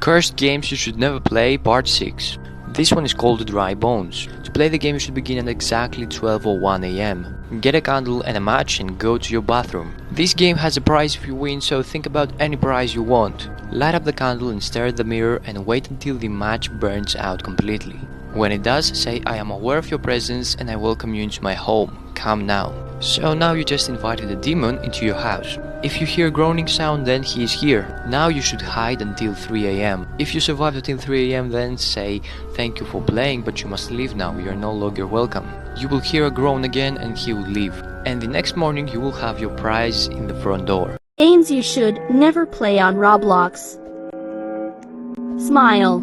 Cursed games you should never play, part 6. This one is called Dry Bones. To play the game you should begin at exactly 12:01 AM. Get a candle and a match and go to your bathroom. This game has a prize if you win, so think about any prize you want. Light up the candle and stare at the mirror and wait until the match burns out completely. When it does, say I am aware of your presence and I welcome you into my home. Come now. So now you just invited a demon into your house. If you hear a groaning sound, then he is here. Now you should hide until 3 AM. If you survive until 3 AM, then say thank you for playing, but you must leave now, you are no longer welcome. You will hear a groan again and he will leave. And the next morning you will have your prize in the front door. Games you should never play on Roblox. Smile.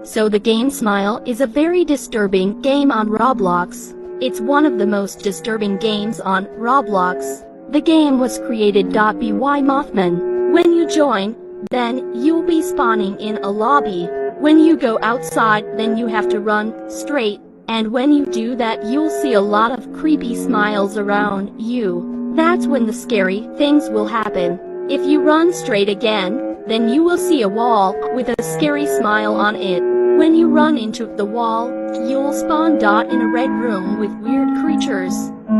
So the game Smile is a very disturbing game on Roblox. It's one of the most disturbing games on Roblox. The game was created by Mothman. When you join, then you'll be spawning in a lobby. When you go outside, then you have to run straight. And when you do that, you'll see a lot of creepy smiles around you. That's when the scary things will happen. If you run straight again, then you will see a wall with a scary smile on it. When you run into the wall, you'll spawn in a red room with weird creatures.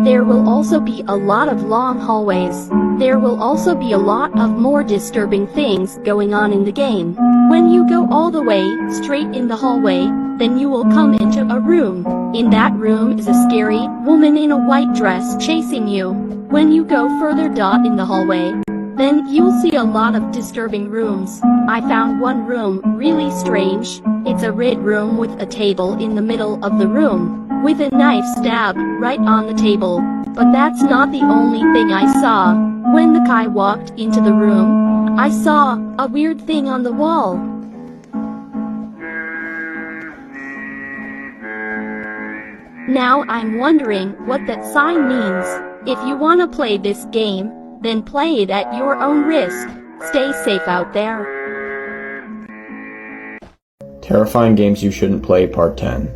There will also be a lot of long hallways. There will also be a lot of more disturbing things going on in the game. When you go all the way straight in the hallway, then you will come into a room. In that room is a scary woman in a white dress chasing you. When you go further in the hallway, then you'll see a lot of disturbing rooms. I found one room really strange. It's a red room with a table in the middle of the room, with a knife stabbed right on the table. But that's not the only thing I saw. When the guy walked into the room, I saw a weird thing on the wall. Now I'm wondering what that sign means. If you wanna play this game, then play it at your own risk. Stay safe out there. Terrifying Games You Shouldn't Play Part 10.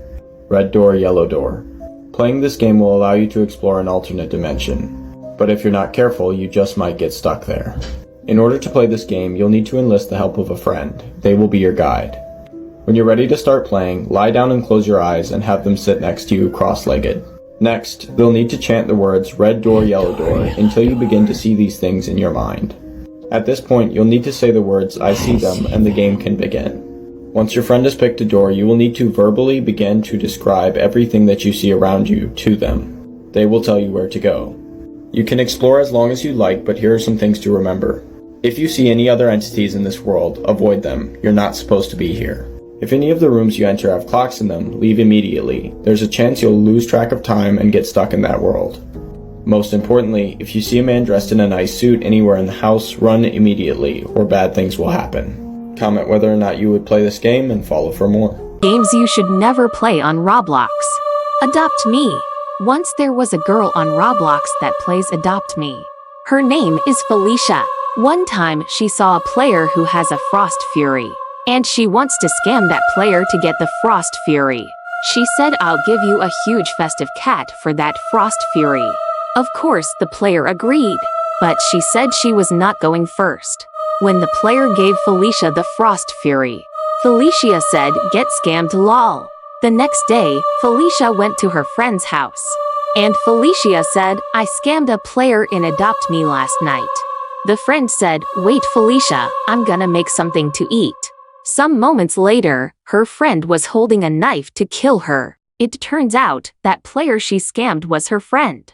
Red Door, Yellow Door. Playing this game will allow you to explore an alternate dimension, but if you're not careful, you just might get stuck there. In order to play this game, you'll need to enlist the help of a friend. They will be your guide. When you're ready to start playing, lie down and close your eyes and have them sit next to you cross-legged. Next, they'll need to chant the words Red Door, Yellow Door until you begin to see these things in your mind. At this point, you'll need to say the words I see them and the game can begin. Once your friend has picked a door, you will need to verbally begin to describe everything that you see around you to them. They will tell you where to go. You can explore as long as you like, but here are some things to remember. If you see any other entities in this world, avoid them. You're not supposed to be here. If any of the rooms you enter have clocks in them, leave immediately. There's a chance you'll lose track of time and get stuck in that world. Most importantly, if you see a man dressed in a nice suit anywhere in the house, run immediately, or bad things will happen. Comment whether or not you would play this game and follow for more. Games you should never play on Roblox. Adopt Me. Once there was a girl on Roblox that plays Adopt Me. Her name is Felicia. One time she saw a player who has a Frost Fury, and she wants to scam that player to get the Frost Fury. She said, "I'll give you a huge festive cat for that Frost Fury." Of course, the player agreed, but she said she was not going first. When the player gave Felicia the Frost Fury, Felicia said, "Get scammed lol." The next day, Felicia went to her friend's house, and Felicia said, "I scammed a player in Adopt Me last night." The friend said, "Wait Felicia, I'm gonna make something to eat." Some moments later, her friend was holding a knife to kill her. It turns out, that player she scammed was her friend.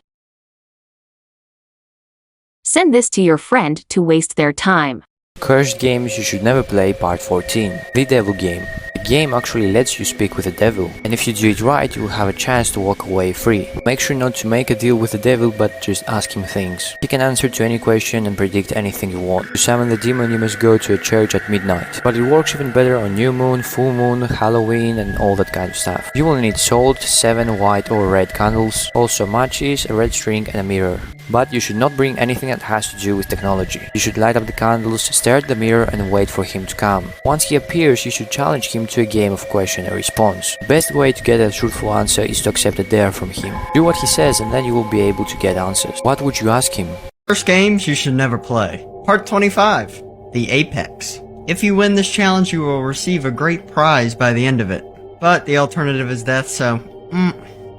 Send this to your friend to waste their time. Cursed games you should never play, part 14. The Devil Game. The game actually lets you speak with the devil, and if you do it right, you will have a chance to walk away free. Make sure not to make a deal with the devil, but just ask him things. He can answer to any question and predict anything you want. To summon the demon, you must go to a church at midnight, but it works even better on new moon, full moon, Halloween, and all that kind of stuff. You will need salt, 7 white or red candles, also matches, a red string, and a mirror. But you should not bring anything that has to do with technology. You should light up the candles, stare at the mirror, and wait for him to come. Once he appears, you should challenge him to a game of question and response. The best way to get a truthful answer is to accept a dare from him. Do what he says and then you will be able to get answers. What would you ask him? First games you should never play. Part 25. The Apex. If you win this challenge, you will receive a great prize by the end of it. But the alternative is death, so,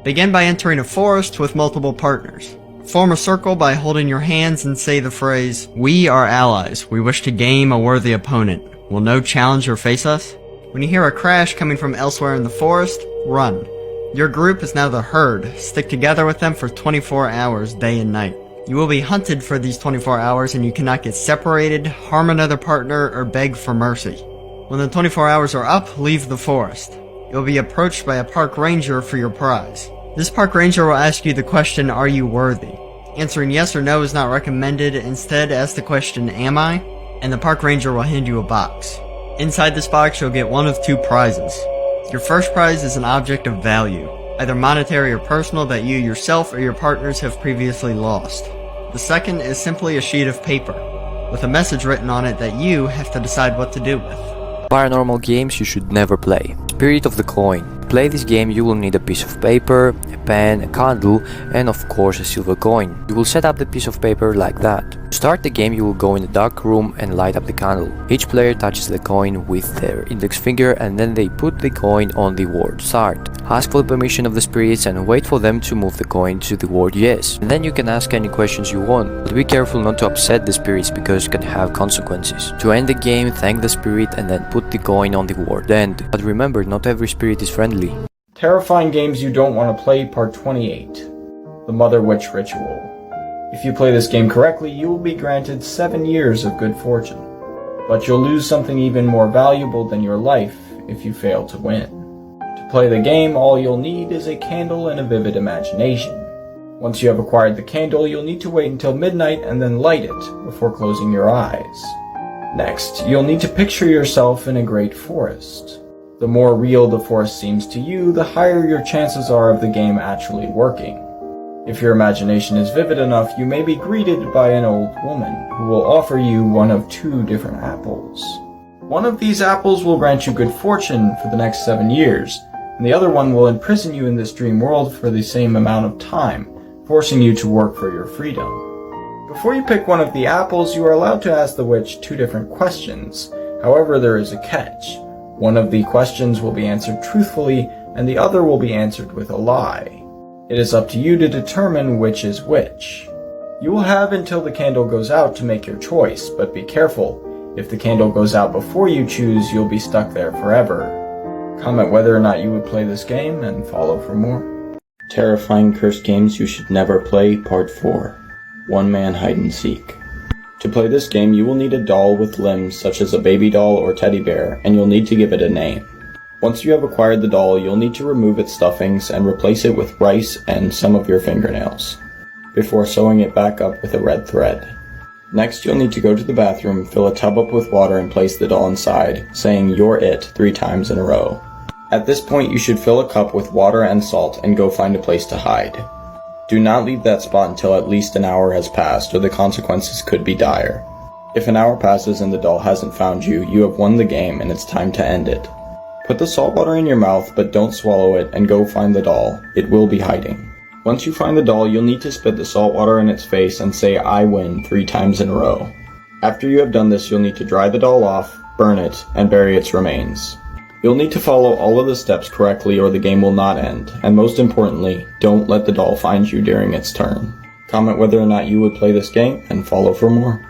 Begin by entering a forest with multiple partners. Form a circle by holding your hands and say the phrase, "We are allies. We wish to game a worthy opponent. Will no challenger face us?" When you hear a crash coming from elsewhere in the forest, run. Your group is now the herd. Stick together with them for 24 hours, day and night. You will be hunted for these 24 hours and you cannot get separated, harm another partner, or beg for mercy. When the 24 hours are up, leave the forest. You'll be approached by a park ranger for your prize. This park ranger will ask you the question, "Are you worthy?" Answering yes or no is not recommended. Instead, ask the question, "Am I?" and the park ranger will hand you a box. Inside this box, you'll get one of two prizes. Your first prize is an object of value, either monetary or personal, that you yourself or your partners have previously lost. The second is simply a sheet of paper, with a message written on it that you have to decide what to do with. Paranormal games you should never play. Spirit of the Coin. To play this game you will need a piece of paper, a pen, a candle, and of course a silver coin. You will set up the piece of paper like that. To start the game you will go in the dark room and light up the candle. Each player touches the coin with their index finger and then they put the coin on the word start. Ask for the permission of the spirits and wait for them to move the coin to the word yes. And then you can ask any questions you want, but be careful not to upset the spirits because it can have consequences. To end the game, thank the spirit and then put the coin on the word end. But remember, not every spirit is friendly. Terrifying games you don't want to play, part 28. The Mother Witch Ritual. If you play this game correctly, you will be granted 7 years of good fortune. But you'll lose something even more valuable than your life if you fail to win. To play the game, all you'll need is a candle and a vivid imagination. Once you have acquired the candle, you'll need to wait until midnight and then light it before closing your eyes. Next, you'll need to picture yourself in a great forest. The more real the forest seems to you, the higher your chances are of the game actually working. If your imagination is vivid enough, you may be greeted by an old woman who will offer you one of 2 different apples. One of these apples will grant you good fortune for the next 7 years, and the other one will imprison you in this dream world for the same amount of time, forcing you to work for your freedom. Before you pick one of the apples, you are allowed to ask the witch 2 different questions. However, there is a catch. One of the questions will be answered truthfully, and the other will be answered with a lie. It is up to you to determine which is which. You will have until the candle goes out to make your choice, but be careful. If the candle goes out before you choose, you'll be stuck there forever. Comment whether or not you would play this game and follow for more. Terrifying cursed games you should never play, part 4. One Man Hide and Seek. To play this game, you will need a doll with limbs such as a baby doll or teddy bear, and you'll need to give it a name. Once you have acquired the doll, you'll need to remove its stuffings and replace it with rice and some of your fingernails, before sewing it back up with a red thread. Next, you'll need to go to the bathroom, fill a tub up with water and place the doll inside, saying "You're it" 3 times in a row. At this point, you should fill a cup with water and salt and go find a place to hide. Do not leave that spot until at least an hour has passed, or the consequences could be dire. If an hour passes and the doll hasn't found you, you have won the game and it's time to end it. Put the salt water in your mouth, but don't swallow it, and go find the doll. It will be hiding. Once you find the doll, you'll need to spit the salt water in its face and say "I win" 3 times in a row. After you have done this, you'll need to dry the doll off, burn it, and bury its remains. You'll need to follow all of the steps correctly or the game will not end, and most importantly, don't let the doll find you during its turn. Comment whether or not you would play this game, and follow for more.